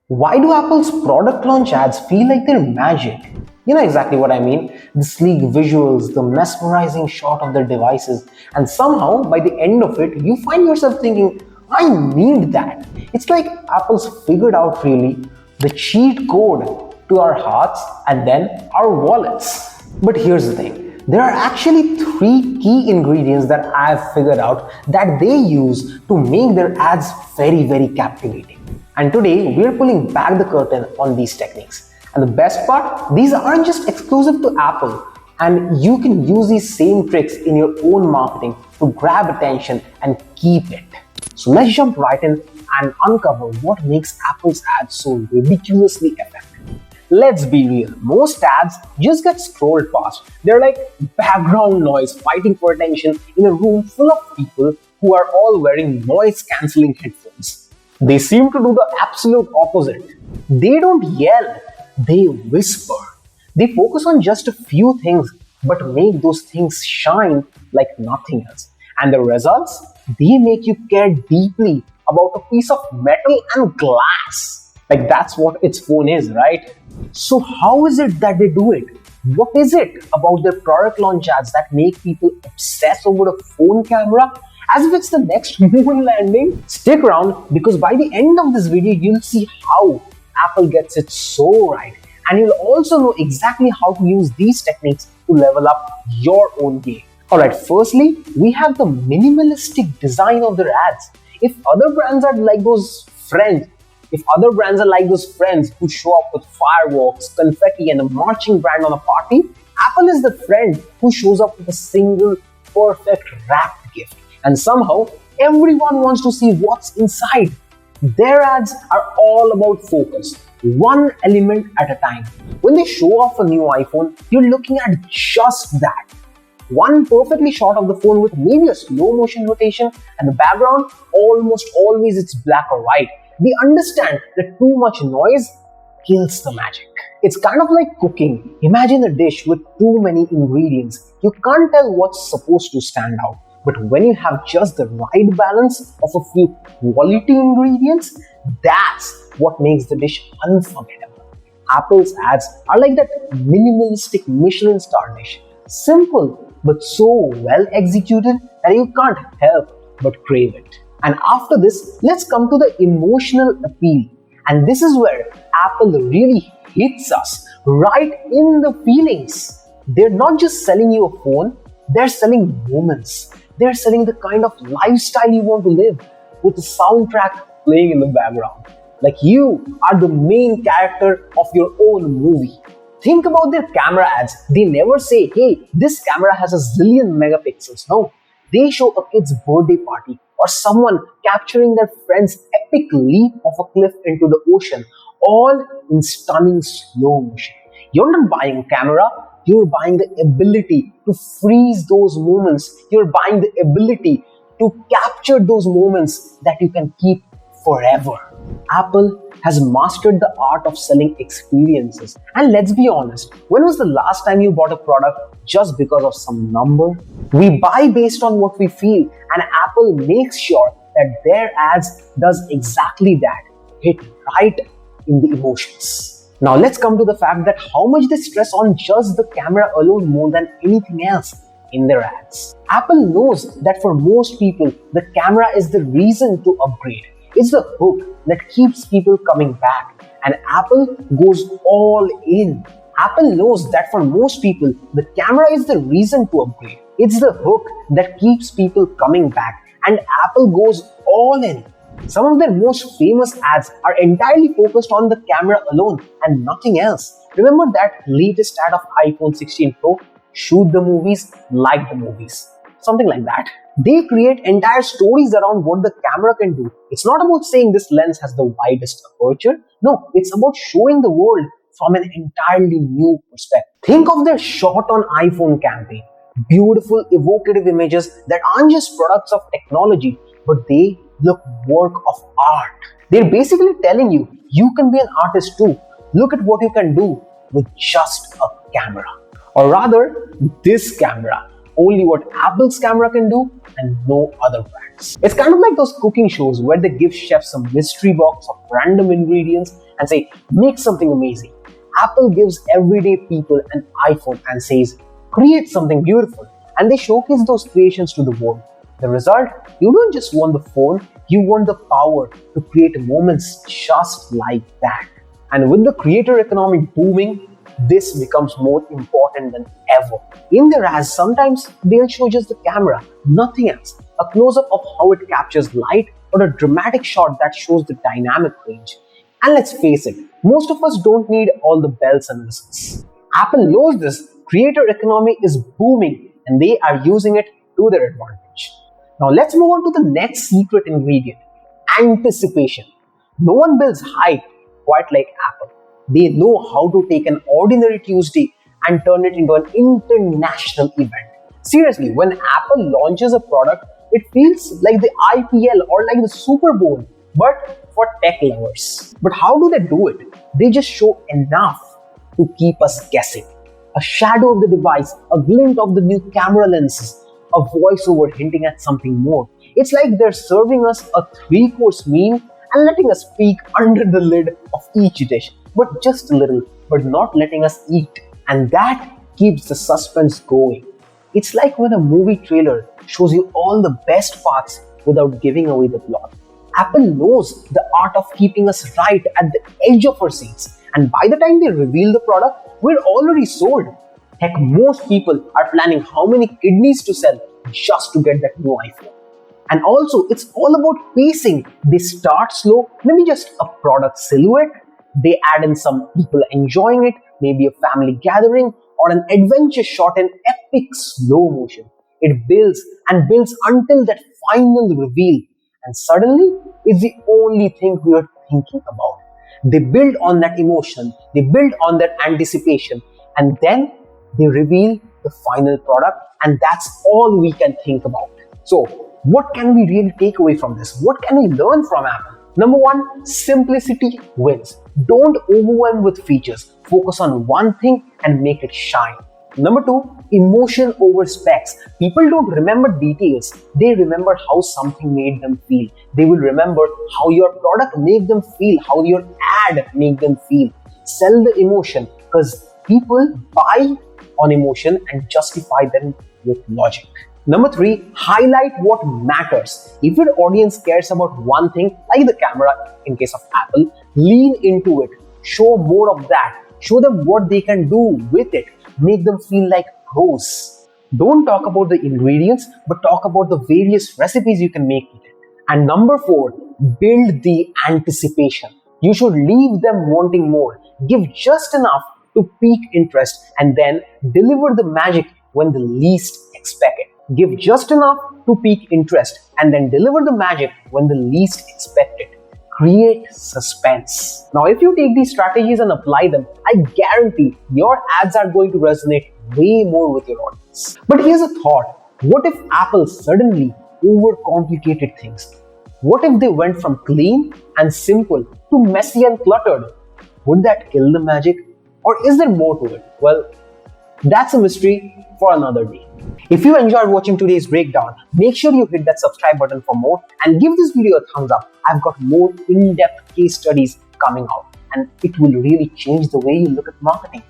Why do Apple's product launch ads feel like they're magic? You know exactly what I mean. The sleek visuals, the mesmerizing shot of their devices, and somehow by the end of it, you find yourself thinking, I need that. It's like Apple's figured out really the cheat code to our hearts and then our wallets. But here's the thing. There are actually three key ingredients that I've figured out that they use to make their ads very captivating. And today we're pulling back the curtain on these techniques. And the best part, these aren't just exclusive to Apple, and you can use these same tricks in your own marketing to grab attention and keep it. So let's jump right in and uncover what makes Apple's ads so ridiculously effective. Let's be real, most ads just get scrolled past. They're like background noise fighting for attention in a room full of people who are all wearing noise-cancelling headphones. They seem to do the absolute opposite. They don't yell, they whisper. They focus on just a few things but make those things shine like nothing else. And the results? They make you care deeply about a piece of metal and glass. Like that's what its phone is, right? So how is it that they do it? What is it about their product launch ads that make people obsess over a phone camera as if it's the next moon landing? Stick around because by the end of this video, you'll see how Apple gets it so right. And you'll also know exactly how to use these techniques to level up your own game. Alright, firstly, we have the minimalistic design of their ads. If other brands are like those friends who show up with fireworks, confetti, and a marching band on a party, Apple is the friend who shows up with a single perfect wrapped gift. And somehow, everyone wants to see what's inside. Their ads are all about focus, one element at a time. When they show off a new iPhone, you're looking at just that. One perfectly shot of the phone with maybe a slow motion rotation, and the background, almost always it's black or white. They understand that too much noise kills the magic. It's kind of like cooking. Imagine a dish with too many ingredients. You can't tell what's supposed to stand out. But when you have just the right balance of a few quality ingredients, that's what makes the dish unforgettable. Apple's ads are like that minimalistic Michelin star dish. Simple, but so well executed that you can't help but crave it. And after this, let's come to the emotional appeal. And this is where Apple really hits us right in the feelings. They're not just selling you a phone, they're selling moments. They're selling the kind of lifestyle you want to live with a soundtrack playing in the background. Like you are the main character of your own movie. Think about their camera ads. They never say, hey, this camera has a zillion megapixels. No, they show a kid's birthday party or someone capturing their friend's epic leap off a cliff into the ocean, all in stunning slow motion. You're not buying a camera, you're buying the ability to freeze those moments. You're buying the ability to capture those moments that you can keep forever. Apple has mastered the art of selling experiences. And let's be honest, when was the last time you bought a product just because of some number? We buy based on what we feel, and Apple makes sure that their ads does exactly that, hit right in the emotions. Now let's come to the fact that how much they stress on just the camera alone more than anything else in their ads. Apple knows that for most people, the camera is the reason to upgrade. It's the hook that keeps people coming back, and Apple goes all in. Apple knows that for most people, the camera is the reason to upgrade. It's the hook that keeps people coming back, and Apple goes all in. Some of their most famous ads are entirely focused on the camera alone and nothing else. Remember that latest ad of iPhone 16 Pro? Shoot the movies, like the movies. Something like that. They create entire stories around what the camera can do. It's not about saying this lens has the widest aperture. No, it's about showing the world from an entirely new perspective. Think of their shot on iPhone campaign. Beautiful, evocative images that aren't just products of technology, but they look work of art. They're basically telling you, you can be an artist too. Look at what you can do with just a camera. Or rather, this camera. only what Apple's camera can do and no other brands. It's kind of like those cooking shows where they give chefs a mystery box of random ingredients and say, make something amazing. Apple gives everyday people an iPhone and says, create something beautiful. And they showcase those creations to the world. The result? You don't just want the phone, you want the power to create moments just like that. And with the creator economy booming, this becomes more important than ever. In their ads, sometimes they'll show just the camera, nothing else. A close-up of how it captures light or a dramatic shot that shows the dynamic range. And let's face it, most of us don't need all the bells and whistles. Apple knows this. Creator economy is booming and they are using it to their advantage. Now let's move on to the next secret ingredient, anticipation. No one builds hype quite like Apple. They know how to take an ordinary Tuesday and turn it into an international event. Seriously, when Apple launches a product, it feels like the IPL or like the Super Bowl, but for tech lovers. But how do they do it? They just show enough to keep us guessing. A shadow of the device, a glint of the new camera lenses, a voiceover hinting at something more. It's like they're serving us a 3-course meal and letting us peek under the lid of each dish, but just a little, but not letting us eat. And that keeps the suspense going. It's like when a movie trailer shows you all the best parts without giving away the plot. Apple knows the art of keeping us right at the edge of our seats, and by the time they reveal the product, we're already sold. Heck, most people are planning how many kidneys to sell just to get that new iPhone. And also, it's all about pacing. They start slow, maybe just a product silhouette. They add in some people enjoying it, maybe a family gathering, or an adventure shot in epic slow motion. It builds and builds until that final reveal. And suddenly, it's the only thing we are thinking about. They build on that emotion, they build on that anticipation, and then they reveal the final product, and that's all we can think about. So, what can we really take away from this? What can we learn from Apple? Number one, simplicity wins. Don't overwhelm with features. Focus on one thing and make it shine. Number two, emotion over specs. People don't remember details. They remember how something made them feel. They will remember how your product made them feel, how your ad made them feel. Sell the emotion because people buy on emotion and justify them with logic. Number three, highlight what matters. If your audience cares about one thing, like the camera in case of Apple, lean into it. Show more of that. Show them what they can do with it. Make them feel like pros. Don't talk about the ingredients, but talk about the various recipes you can make with it. And number four, build the anticipation. You should leave them wanting more. Give just enough to pique interest and then deliver the magic when the least expect it. Give just enough to pique interest and then deliver the magic when the least expect it. Create suspense. Now, if you take these strategies and apply them, I guarantee your ads are going to resonate way more with your audience. But here's a thought. What if Apple suddenly overcomplicated things? What if they went from clean and simple to messy and cluttered? Would that kill the magic? Or is there more to it? Well, that's a mystery for another day. If you enjoyed watching today's breakdown, make sure you hit that subscribe button for more and give this video a thumbs up. I've got more in-depth case studies coming out and it will really change the way you look at marketing.